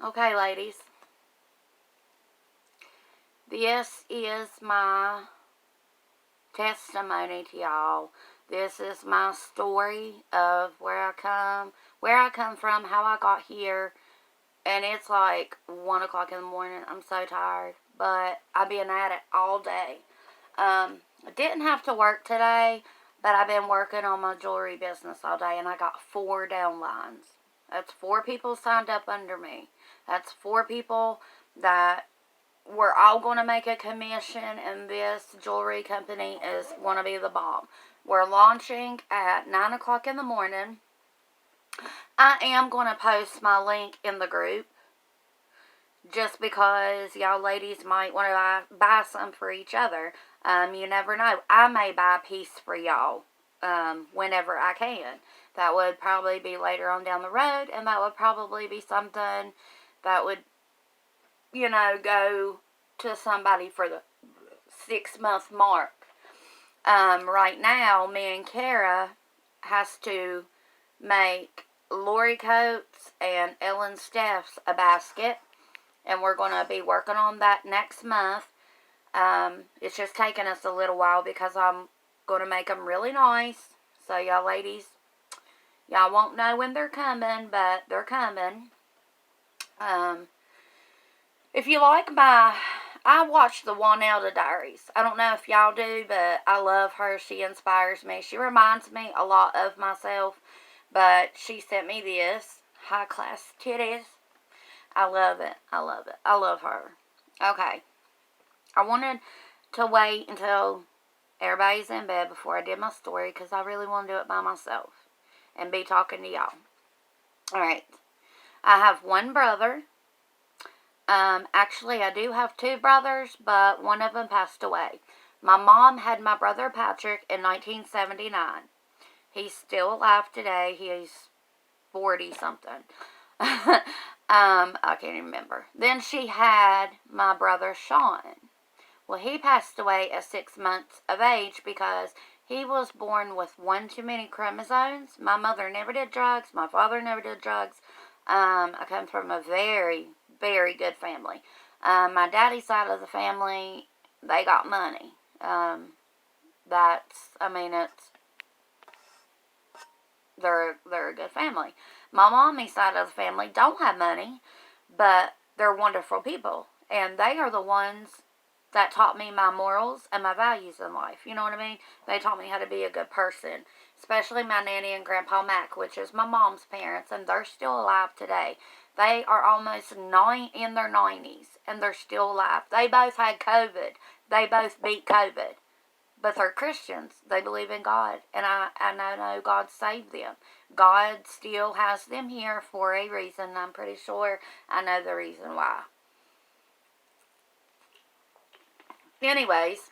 Okay, ladies. This is my testimony to y'all. This is my story of where I come from, how I got here. And it's like 1 o'clock in the morning. I'm so tired. But I've been at it all day. I didn't have to work today, but I've been working on my jewelry business all day, and I got 4 downlines. That's 4 people signed up under me. That's 4 people that we're all going to make a commission, and this jewelry company is going to be the bomb. We're launching at 9 o'clock in the morning. I am going to post my link in the group just because y'all ladies might want to buy some for each other. You never know. I may buy a piece for y'all whenever I can. That would probably be later on down the road, and that would probably be something that would, go to somebody for the 6-month mark. Right now, me and Kara has to make Lori Coates and Ellen Steffs a basket, and we're going to be working on that next month. It's just taking us a little while because I'm going to make them really nice. So y'all ladies, y'all won't know when they're coming, but they're coming. If you like I watch the Juanelda Diaries. I don't know if y'all do, but I love her. She inspires me. She reminds me a lot of myself, but she sent me this high class titties. I love it. I love it. I love her. Okay. I wanted to wait until everybody's in bed before I did my story because I really want to do it by myself and be talking to y'all. Alright. I have one brother. Actually, I do have 2 brothers, but one of them passed away. My mom had my brother Patrick in 1979. He's still alive today. He's 40-something. I can't even remember. Then she had my brother Sean. Well, he passed away at 6 months of age because he was born with one too many chromosomes. My mother never did drugs. My father never did drugs. I come from a very, very good family. My daddy's side of the family, they got money. They're a good family. My mommy's side of the family don't have money, but they're wonderful people. And they are the ones that taught me my morals and my values in life. You know what I mean? They taught me how to be a good person. Especially my nanny and grandpa Mac, which is my mom's parents, and they're still alive today. They are almost in their 90s, and they're still alive. They both had COVID. They both beat COVID. But they're Christians. They believe in God. And I know God saved them. God still has them here for a reason. I'm pretty sure I know the reason why. Anyways,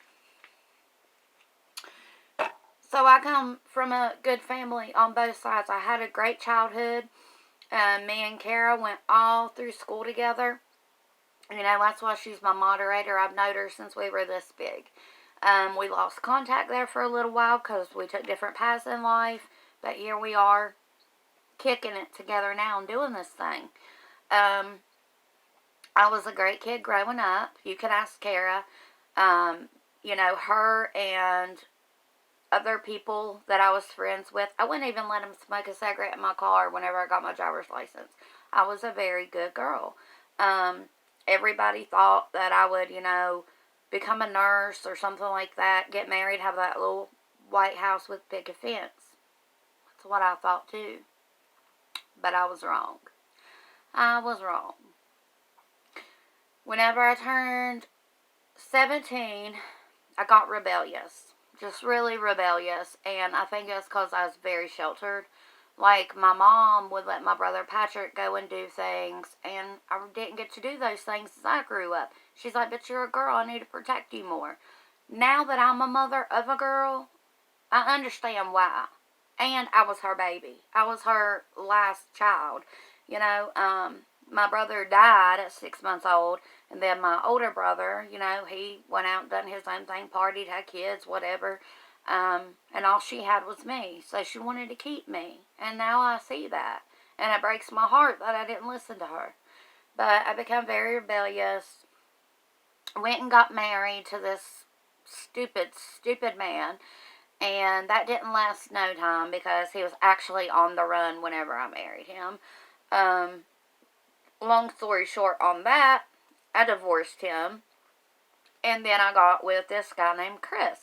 so I come from a good family on both sides. I had a great childhood. Me and Kara went all through school together. That's why she's my moderator. I've known her since we were this big. We lost contact there for a little while because we took different paths in life. But here we are, kicking it together now and doing this thing. I was a great kid growing up. You can ask Kara. Her and other people that I was friends with, I wouldn't even let them smoke a cigarette in my car whenever I got my driver's license. I was a very good girl. Everybody thought that I would, become a nurse or something like that, get married, have that little white house with picket fence. That's what I thought too. But I was wrong. I was wrong. Whenever I turned 17, I got rebellious. Just really rebellious. And I think it's because I was very sheltered. Like, my mom would let my brother Patrick go and do things, and I didn't get to do those things as I grew up. She's like, but you're a girl, I need to protect you more. Now that I'm a mother of a girl, I understand why. And I was her baby. I was her last child. My brother died at 6 months old, and then my older brother, he went out and done his own thing, partied, had kids, whatever. And all she had was me. So she wanted to keep me. And now I see that. And it breaks my heart that I didn't listen to her. But I became very rebellious. Went and got married to this stupid man. And that didn't last no time because he was actually on the run whenever I married him. Long story short on that, I divorced him. And then I got with this guy named Chris.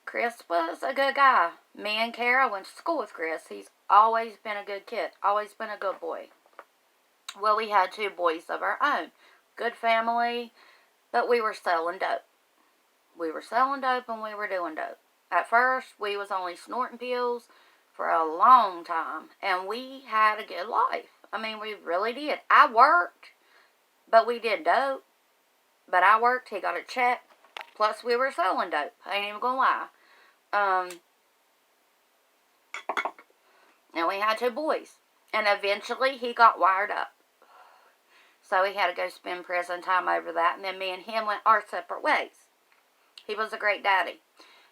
Chris was a good guy. Me and Kara went to school with Chris. He's always been a good kid. Always been a good boy. Well, we had 2 boys of our own. Good family, but we were selling dope. We were selling dope and we were doing dope. At first, we was only snorting pills for a long time. And we had a good life. I mean, we really did. I worked, but we did dope. But I worked, he got a check. Plus, we were selling dope. I ain't even gonna lie. And we had 2 boys. And eventually, he got wired up. So he had to go spend prison time over that. And then me and him went our separate ways. He was a great daddy.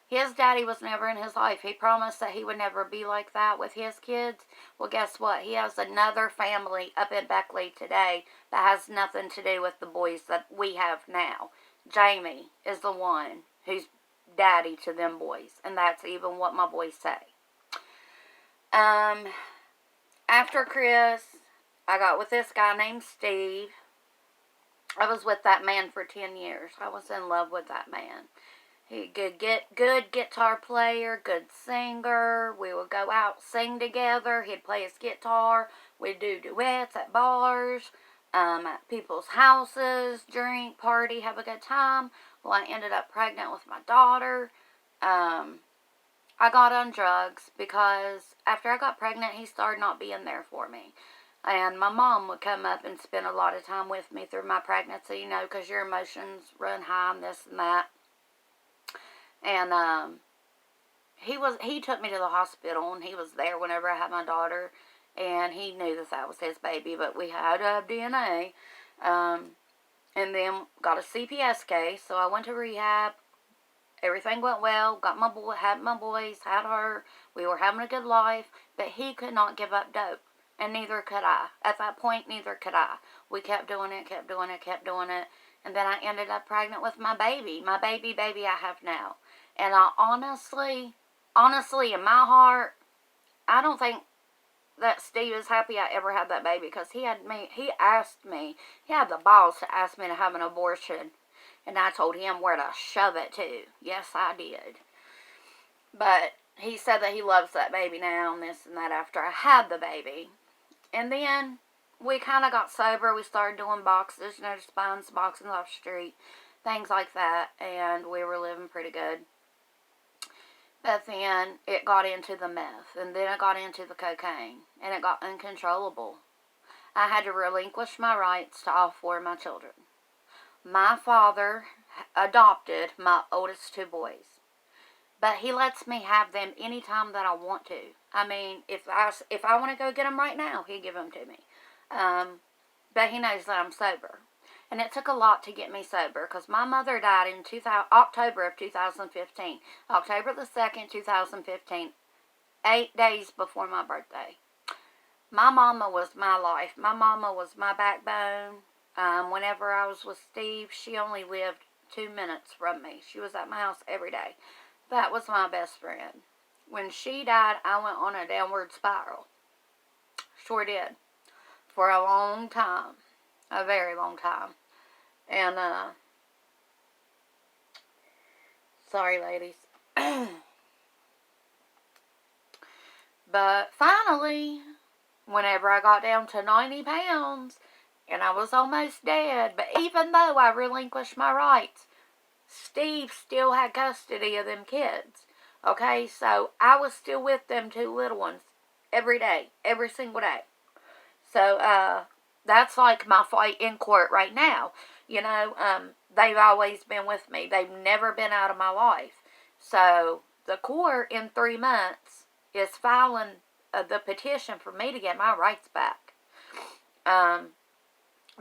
His daddy was never in his life. He promised that he would never be like that with his kids. Well, guess what? He has another family up in Beckley today that has nothing to do with the boys that we have now. Jamie is the one who's daddy to them boys. And that's even what my boys say. After Chris, I got with this guy named Steve. I was with that man for 10 years. I was in love with that man. He good guitar player, good singer. We would go out, sing together. He'd play his guitar. We'd do duets at bars, at people's houses, drink, party, have a good time. Well, I ended up pregnant with my daughter. I got on drugs because after I got pregnant, he started not being there for me. And my mom would come up and spend a lot of time with me through my pregnancy, you know, because your emotions run high and this and that. And he took me to the hospital, and he was there whenever I had my daughter, and he knew that was his baby, but we had to have DNA. And then got a CPS case, so I went to rehab. Everything went well. Got my boy, had my boys, had her. We were having a good life, but he could not give up dope. And neither could I. At that point, neither could I. We kept doing it. And then I ended up pregnant with my baby. My baby I have now. And I honestly, in my heart, I don't think that Steve is happy I ever had that baby. Because he had the balls to ask me to have an abortion. And I told him where to shove it to. Yes, I did. But he said that he loves that baby now and this and that after I had the baby. And then we kind of got sober. We started doing boxes, you know, just buying some boxes off the street, things like that. And we were living pretty good. But then it got into the meth. And then it got into the cocaine. And it got uncontrollable. I had to relinquish my rights to all 4 of my children. My father adopted my oldest 2 boys. But he lets me have them anytime that I want to. I mean, if I want to go get them right now, he'll give them to me. But he knows that I'm sober. And it took a lot to get me sober. Because my mother died in October of 2015. October the 2nd, 2015. 8 days before my birthday. My mama was my life. My mama was my backbone. Whenever I was with Steve, she only lived 2 minutes from me. She was at my house every day. That was my best friend. When she died, I went on a downward spiral. Sure did. For a long time. A very long time. And, sorry, ladies. But finally, whenever I got down to 90 pounds, and I was almost dead, but even though I relinquished my rights, Steve still had custody of them kids. Okay, so I was still with them 2 little ones every day, every single day. So, that's like my fight in court right now. You know, they've always been with me. They've never been out of my life. So, the court in 3 months is filing the petition for me to get my rights back.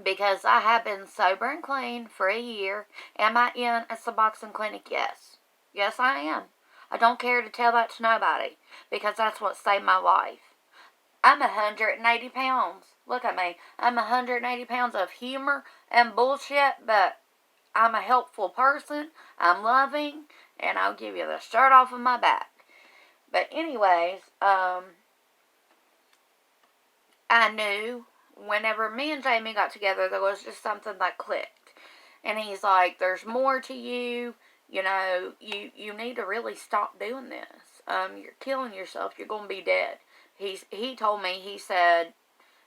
Because I have been sober and clean for a year. Am I in a Suboxone clinic? Yes. Yes, I am. I don't care to tell that to nobody. Because that's what saved my life. I'm 180 pounds. Look at me. I'm 180 pounds of humor and bullshit, but I'm a helpful person. I'm loving, and I'll give you the shirt off of my back. But anyways, I knew whenever me and Jamie got together, there was just something that clicked. And he's like, there's more to you. You know, you need to really stop doing this. You're killing yourself. You're going to be dead. He told me, he said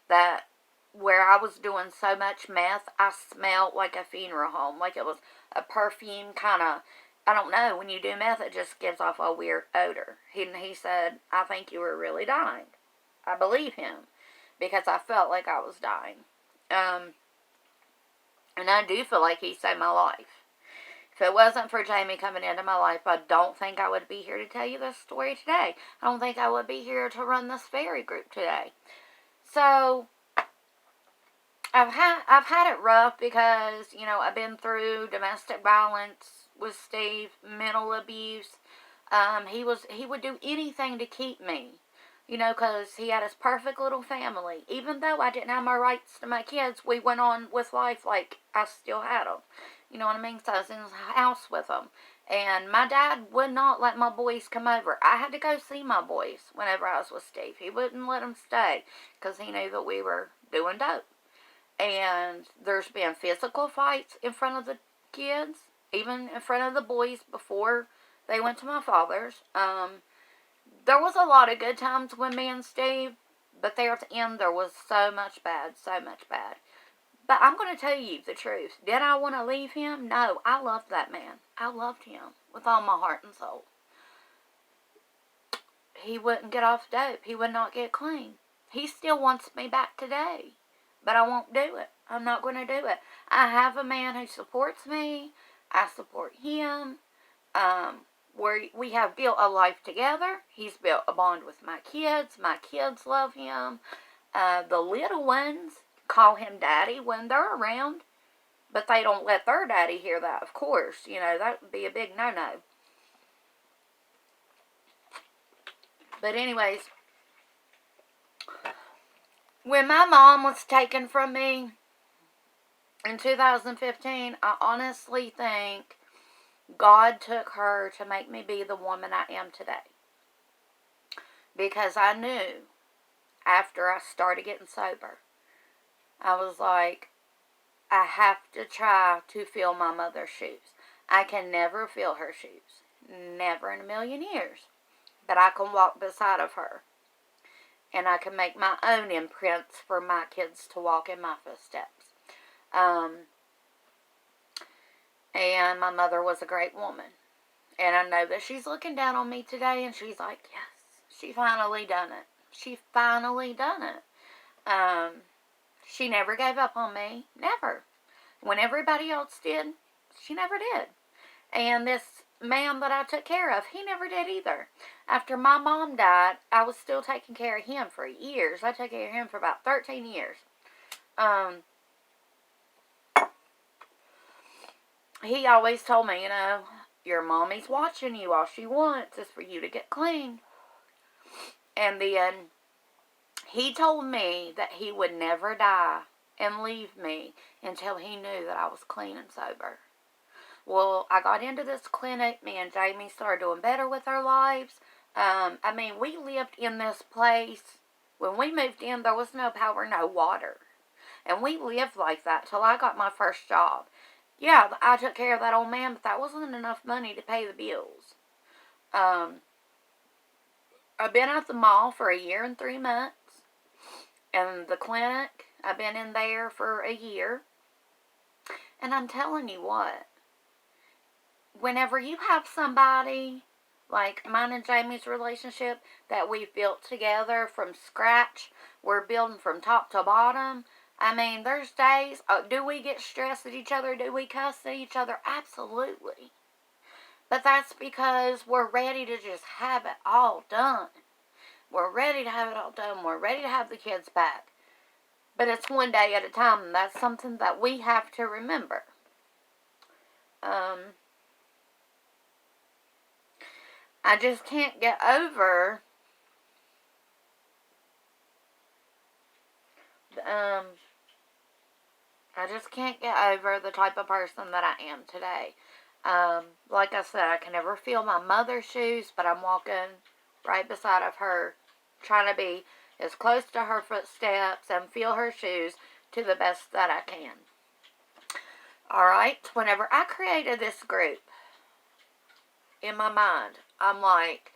that where I was doing so much meth, I smelled like a funeral home. Like it was a perfume kind of, I don't know, when you do meth, it just gives off a weird odor. He said, I think you were really dying. I believe him, because I felt like I was dying. And I do feel like he saved my life. If it wasn't for Jamie coming into my life, I don't think I would be here to tell you this story today. I don't think I would be here to run this fairy group today. So, I've had it rough because, you know, I've been through domestic violence with Steve, mental abuse. He would do anything to keep me. You know, because he had his perfect little family. Even though I didn't have my rights to my kids, we went on with life like I still had them. You know what I mean? So I was in his house with them. And my dad would not let my boys come over. I had to go see my boys whenever I was with Steve. He wouldn't let them stay because he knew that we were doing dope. And there's been physical fights in front of the kids, even in front of the boys before they went to my father's. There was a lot of good times with me and Steve, but there at the end there was so much bad. But I'm going to tell you the truth. Did I want to leave him? No, I loved that man. I loved him with all my heart and soul. He wouldn't get off dope. He would not get clean. He still wants me back today, but I won't do it. I'm not going to do it. I have a man who supports me. I support him. We have built a life together. He's built a bond with my kids. My kids love him. The little ones call him daddy when they're around, but they don't let their daddy hear that, of course. You know, that would be a big no-no. But anyways, when my mom was taken from me in 2015, I honestly think God took her to make me be the woman I am today. Because I knew after I started getting sober, I was like, I have to try to fill my mother's shoes. I can never fill her shoes. Never in a million years. But I can walk beside of her. And I can make my own imprints for my kids to walk in my footsteps. And my mother was a great woman. And I know that she's looking down on me today and she's like, yes, she finally done it. She finally done it. She never gave up on me. Never. When everybody else did, she never did. And this man that I took care of, he never did either. After my mom died, I was still taking care of him for years. I took care of him for about 13 years. He always told me, you know, your mommy's watching you. All she wants is for you to get clean. And then he told me that he would never die and leave me until he knew that I was clean and sober. Well, I got into this clinic. Me and Jamie started doing better with our lives. We lived in this place. When we moved in, there was no power, no water. And we lived like that till I got my first job. Yeah, I took care of that old man, but that wasn't enough money to pay the bills. I've been at the mall for 1 year and 3 months. And the clinic, I've been in there for 1 year. And I'm telling you what, whenever you have somebody like mine and Jamie's relationship that we've built together from scratch, we're building from top to bottom. There's days, do we get stressed at each other? Do we cuss at each other? Absolutely. But that's because we're ready to just have it all done. We're ready to have it all done. We're ready to have the kids back. But it's one day at a time, and that's something that we have to remember. I just can't get over I just can't get over the type of person that I am today. Like I said, I can never feel my mother's shoes, but I'm walking right beside of her, trying to be as close to her footsteps and feel her shoes to the best that I can. Alright, whenever I created this group, in my mind, I'm like,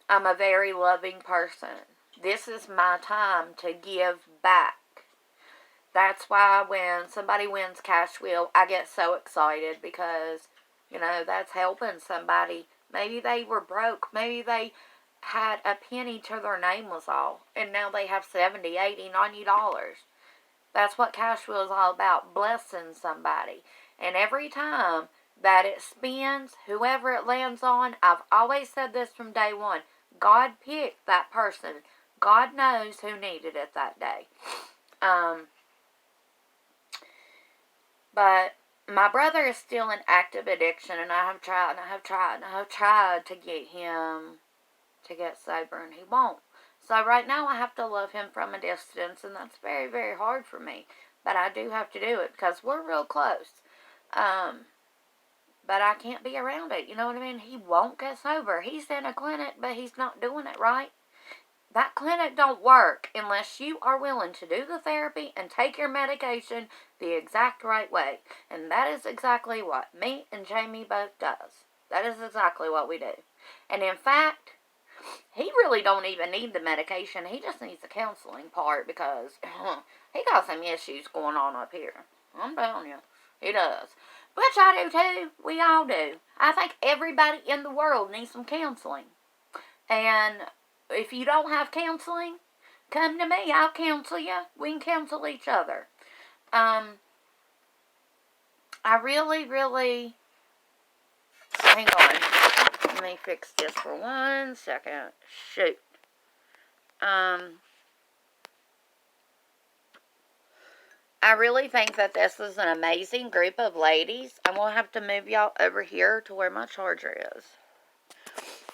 I'm a very loving person. This is my time to give back. That's why when somebody wins Cash Wheel, I get so excited because, that's helping somebody. Maybe they were broke. Maybe they had a penny to their name was all, and now they have $70, $80, $90. That's what Cash Wheel is all about, blessing somebody. And every time that it spins, whoever it lands on, I've always said this from day one, God picked that person. God knows who needed it that day. But my brother is still in active addiction, and I have tried to get him to get sober, and he won't. So right now I have to love him from a distance, and that's very, very hard for me. But I do have to do it because we're real close. But I can't be around it. You know what I mean? He won't get sober. He's in a clinic, but he's not doing it right. That clinic don't work unless you are willing to do the therapy and take your medication the exact right way. And that is exactly what me and Jamie both does. That is exactly what we do. And in fact, he really don't even need the medication. He just needs the counseling part because he got some issues going on up here. I'm telling you, he does. Which I do too. We all do. I think everybody in the world needs some counseling. And if you don't have counseling, come to me. I'll counsel you. We can counsel each other. I really, really... Hang on. Let me fix this for 1 second. Shoot. I really think that this is an amazing group of ladies. I'm going to have to move y'all over here to where my charger is.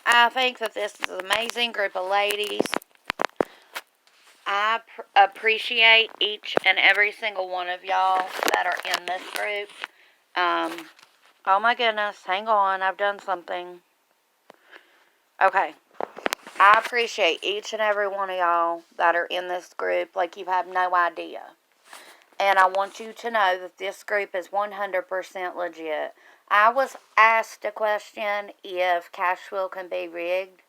I think that this is an amazing group of ladies. I appreciate each and every single one of y'all that are in this group. Oh my goodness, hang on, I've done something. Okay. I appreciate each and every one of y'all that are in this group like you have no idea. And I want you to know that this group is 100% legit. I was asked a question if Cash Wheel can be rigged.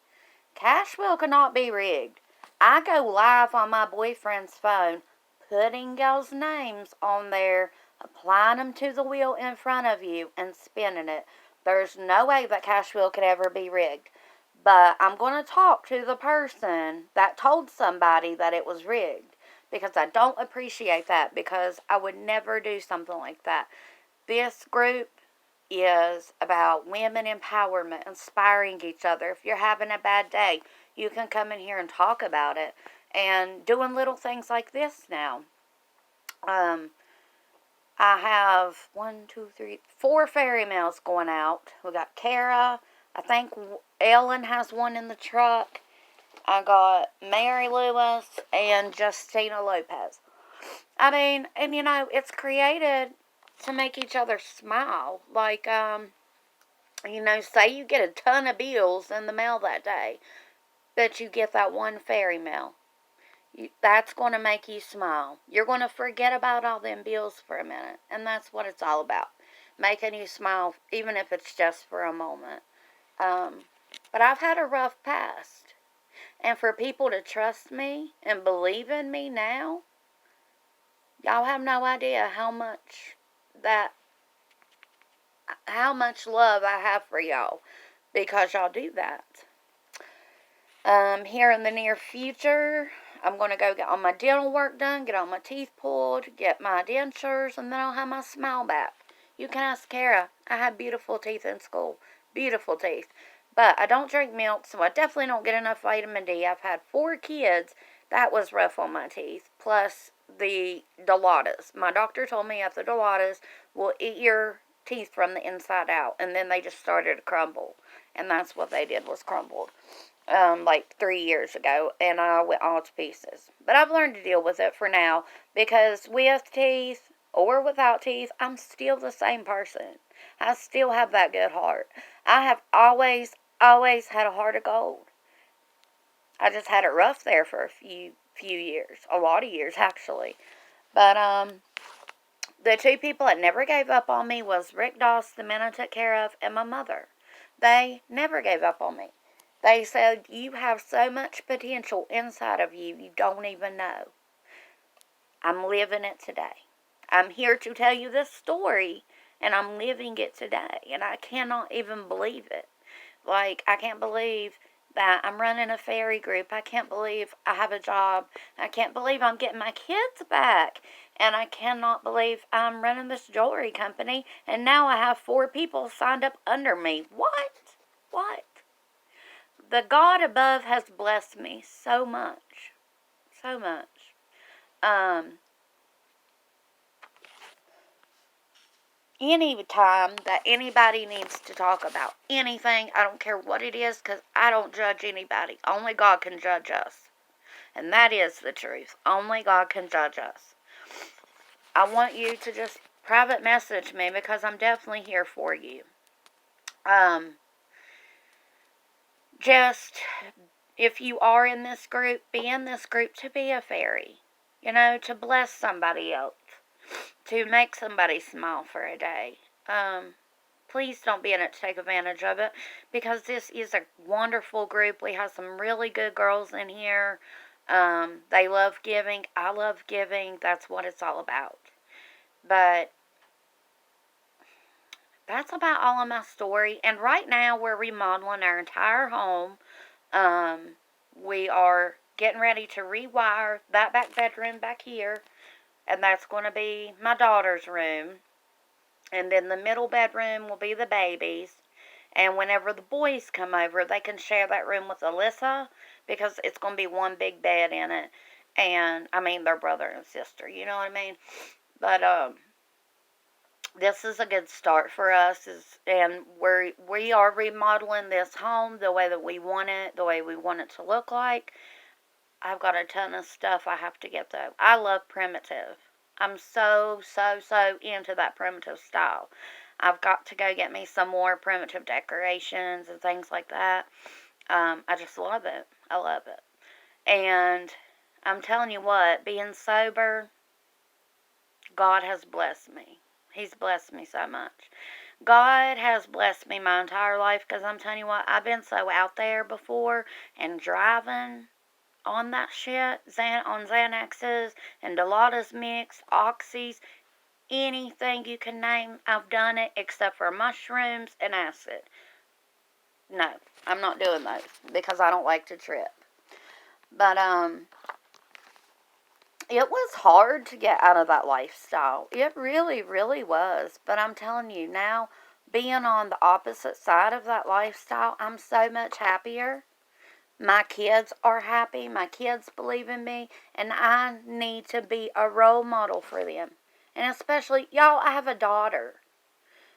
Cash Wheel cannot be rigged. I go live on my boyfriend's phone, putting y'all's names on there, applying them to the wheel in front of you, and spinning it. There's no way that Cash Wheel could ever be rigged. But I'm going to talk to the person that told somebody that it was rigged. Because I don't appreciate that. Because I would never do something like that. This group is about women empowerment, inspiring each other. If you're having a bad day, you can come in here and talk about it. And doing little things like this now. I have 4 fairy mails going out. We got Kara. I think Ellen has one in the truck. I got Mary Lewis and Justina Lopez. I mean, and it's created to make each other smile. Like, say you get a ton of bills in the mail that day, but you get that one fairy mail. That's going to make you smile. You're going to forget about all them bills for a minute, and that's what it's all about. Making you smile, even if it's just for a moment. But I've had a rough past. And for people to trust me and believe in me now, y'all have no idea how much love I have for y'all because y'all do that. Here in the near future, I'm going to go get all my dental work done, get all my teeth pulled, get my dentures, and then I'll have my smile back. You can ask Kara. I had beautiful teeth in school. Beautiful teeth. But I don't drink milk, so I definitely don't get enough vitamin D. I've had 4 kids. That was rough on my teeth. Plus the Dilaudid. My doctor told me that the Dilaudid will eat your teeth from the inside out. And then they just started to crumble. And that's what they did, was crumbled. like 3 years ago, and I went all to pieces. But I've learned to deal with it for now, because with teeth or without teeth, I'm still the same person. I still have that good heart. I have always had a heart of gold. I just had it rough there for a few years, a lot of years actually. But the two people that never gave up on me was Rick Doss, the man I took care of, and my mother. They never gave up on me. They said, you have so much potential inside of you, you don't even know. I'm living it today. I'm here to tell you this story, and I'm living it today, and I cannot even believe it. Like, I can't believe that I'm running a fairy group. I can't believe I have a job. I can't believe I'm getting my kids back. And I cannot believe I'm running this jewelry company, and now I have 4 people signed up under me. What? What? The God above has blessed me so much. So much. Any time that anybody needs to talk about anything, I don't care what it is, because I don't judge anybody. Only God can judge us. And that is the truth. Only God can judge us. I want you to just private message me, because I'm definitely here for you. Just, if you are in this group, be in this group to be a fairy. You know, to bless somebody else. To make somebody smile for a day. Please don't be in it to take advantage of it, because this is a wonderful group. We have some really good girls in here. They love giving. I love giving. That's what it's all about. But that's about all of my story. And right now we're remodeling our entire home. We are getting ready to rewire that back bedroom back here. And that's going to be my daughter's room. And then the middle bedroom will be the baby's. And whenever the boys come over, they can share that room with Alyssa, because it's going to be one big bed in it. And, I mean, their brother and sister, you know what I mean? But, this is a good start for us, and we are remodeling this home the way that we want it, the way we want it to look like. I've got a ton of stuff I have to get, though. I love primitive. I'm so into that primitive style. I've got to go get me some more primitive decorations and things like that. I just love it. I love it. And I'm telling you what, being sober, God has blessed me. He's blessed me so much. God has blessed me my entire life, because I'm telling you what, I've been so out there before and driving on that shit, on Xanaxes and Dilaudid mix, oxys, anything you can name, I've done it, except for mushrooms and acid. No, I'm not doing those, because I don't like to trip. But, it was hard to get out of that lifestyle. It really, really was. But I'm telling you, now, being on the opposite side of that lifestyle, I'm so much happier. My kids are happy. My kids believe in me. And I need to be a role model for them. And especially, y'all, I have a daughter.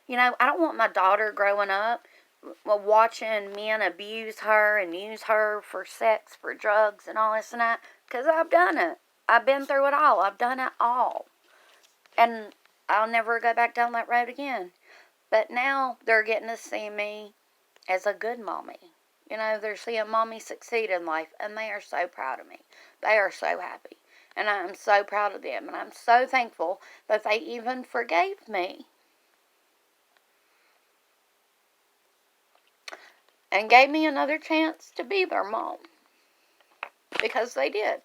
You know, I don't want my daughter growing up watching men abuse her and use her for sex, for drugs, and all this and that. Because I've done it. I've been through it all. I've done it all. And I'll never go back down that road again. But now they're getting to see me as a good mommy. You know, they're seeing mommy succeed in life, and they are so proud of me. They are so happy. And I'm so proud of them. And I'm so thankful that they even forgave me. And gave me another chance to be their mom. Because they did.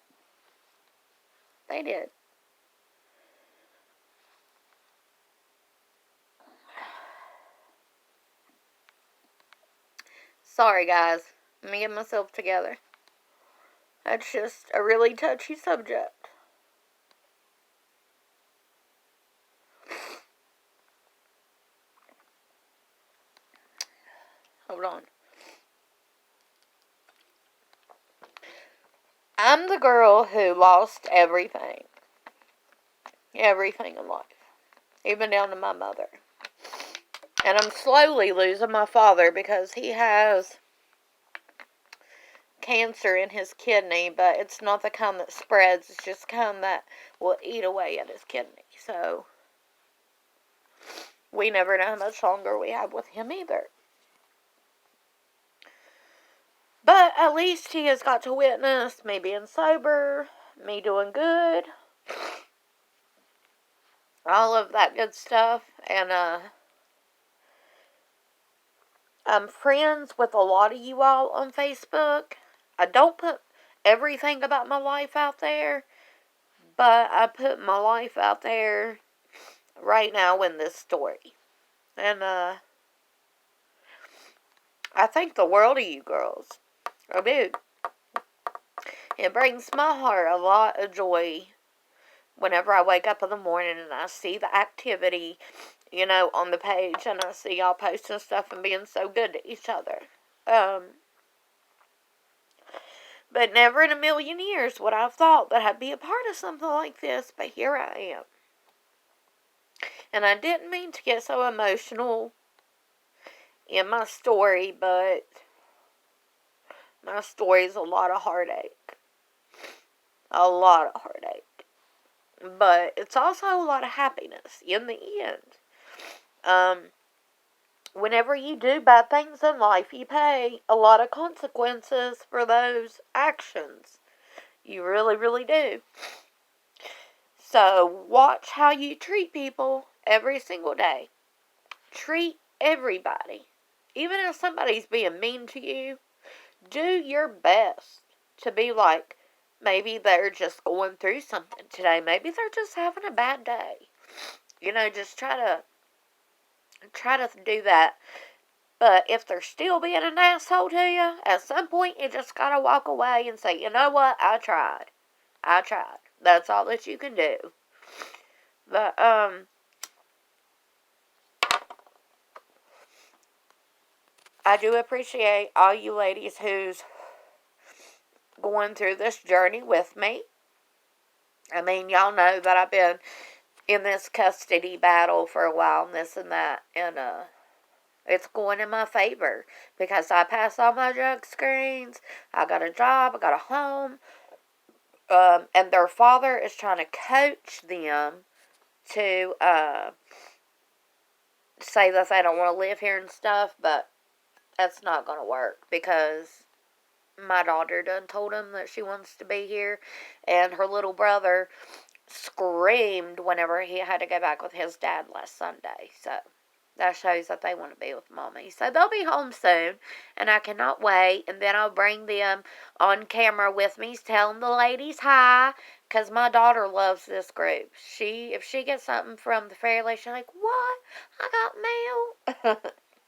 They did. Sorry, guys. Let me get myself together. That's just a really touchy subject. Hold on. I'm the girl who lost everything. Everything in life. Even down to my mother. And I'm slowly losing my father, because he has cancer in his kidney, but it's not the kind that spreads. It's just the kind that will eat away at his kidney. So we never know how much longer we have with him either. But at least he has got to witness me being sober, me doing good, all of that good stuff. And I'm friends with a lot of you all on Facebook. I don't put everything about my life out there, but I put my life out there right now in this story. And I thank the world of you girls. I do. It brings my heart a lot of joy whenever I wake up in the morning and I see the activity, on the page, and I see y'all posting stuff and being so good to each other. But never in a million years would I have thought that I'd be a part of something like this, but here I am. And I didn't mean to get so emotional in my story, but my story is a lot of heartache. A lot of heartache. But it's also a lot of happiness in the end. Whenever you do bad things in life, you pay a lot of consequences for those actions. You really, really do. So watch how you treat people every single day. Treat everybody. Even if somebody's being mean to you, do your best to be like, maybe they're just going through something today. Maybe they're just having a bad day. Just try to do that. But if they're still being an asshole to you, at some point you just gotta walk away and say, you know what, I tried. That's all that you can do. But, I do appreciate all you ladies who's going through this journey with me. I mean, y'all know that I've been in this custody battle for a while and this and that, and it's going in my favor because I passed all my drug screens, I got a job, I got a home, and their father is trying to coach them to say that they don't want to live here and stuff, but that's not going to work because my daughter done told him that she wants to be here, and her little brother screamed whenever he had to go back with his dad last Sunday. So that shows that they want to be with mommy. So they'll be home soon, and I cannot wait. And then I'll bring them on camera with me, telling the ladies hi, because my daughter loves this group. If she gets something from the Fairy, she's like, what? I got mail.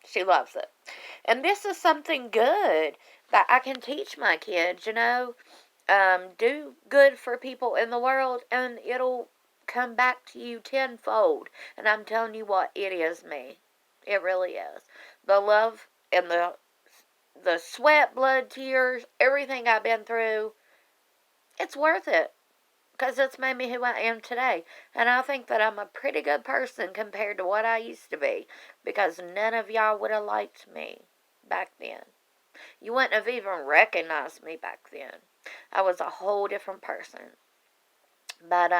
She loves it. And this is something good that I can teach my kids, do good for people in the world, and it'll come back to you tenfold. And I'm telling you what, it is me. It really is. The love and the sweat, blood, tears, everything I've been through, it's worth it. Because it's made me who I am today. And I think that I'm a pretty good person compared to what I used to be. Because none of y'all would have liked me back then. You wouldn't have even recognized me back then. I was a whole different person. But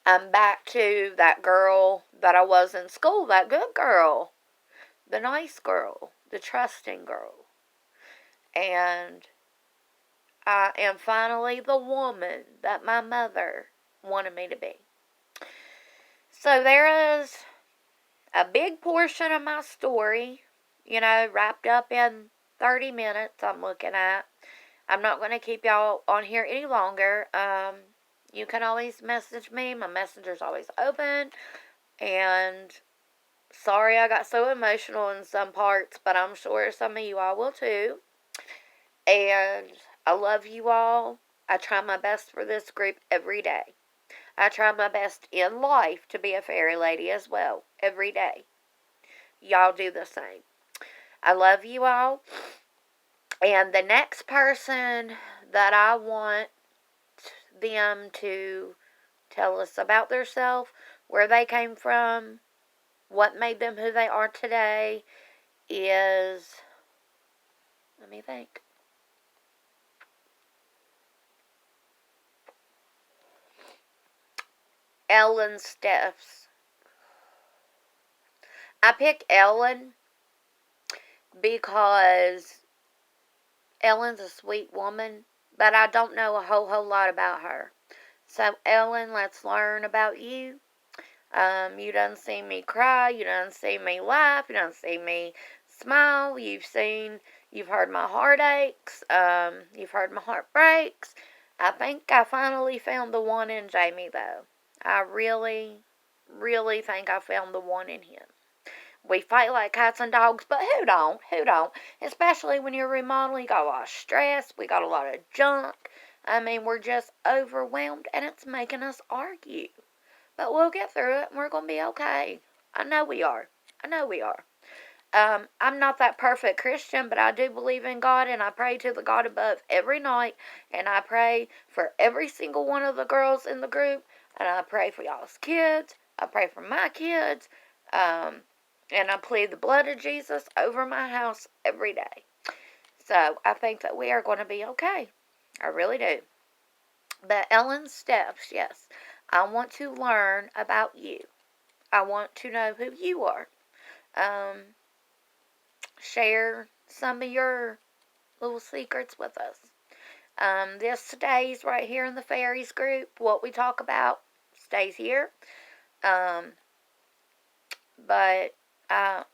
I'm back to that girl that I was in school. That good girl. The nice girl. The trusting girl. And I am finally the woman that my mother wanted me to be. So there is a big portion of my story, wrapped up in 30 minutes I'm looking at. I'm not going to keep y'all on here any longer. You can always message me. My messenger's always open. And sorry I got so emotional in some parts, but I'm sure some of you all will too. And I love you all. I try my best for this group every day. I try my best in life to be a fairy lady as well, every day. Y'all do the same. I love you all. And the next person that I want them to tell us about themselves, where they came from, what made them who they are today, is, let me think. Ellen Steffs. I pick Ellen because Ellen's a sweet woman, but I don't know a whole lot about her. So, Ellen, let's learn about you. You done seen me cry, you done seen me laugh, you done seen me smile, you've heard my heartaches, you've heard my heartbreaks. I think I finally found the one in Jamie, though. I really, really think I found the one in him. We fight like cats and dogs, but who don't? Who don't? Especially when you're remodeling, you got a lot of stress, we got a lot of junk. I mean, we're just overwhelmed, and it's making us argue. But we'll get through it, and we're going to be okay. I know we are. I know we are. I'm not that perfect Christian, but I do believe in God, and I pray to the God above every night, and I pray for every single one of the girls in the group, and I pray for y'all's kids. I pray for my kids, and I plead the blood of Jesus over my house every day. So I think that we are going to be okay. I really do. But Ellen Steffs, yes, I want to learn about you. I want to know who you are. Share some of your little secrets with us. This stays right here in the fairies group. What we talk about stays here. But I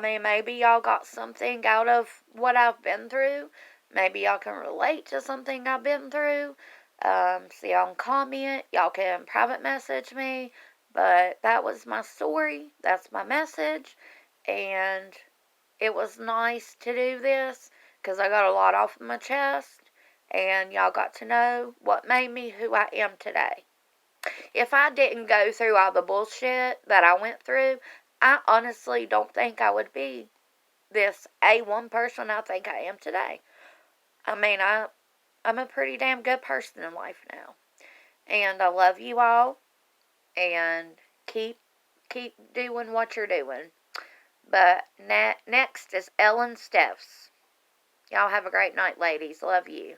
mean, maybe y'all got something out of what I've been through. Maybe y'all can relate to something I've been through. So y'all can comment. Y'all can private message me. But that was my story. That's my message. And it was nice to do this because I got a lot off of my chest. And y'all got to know what made me who I am today. If I didn't go through all the bullshit that I went through, I honestly don't think I would be this A1 person I think I am today. I mean, I'm a pretty damn good person in life now. And I love you all. And keep doing what you're doing. But next is Ellen Steffs. Y'all have a great night, ladies. Love you.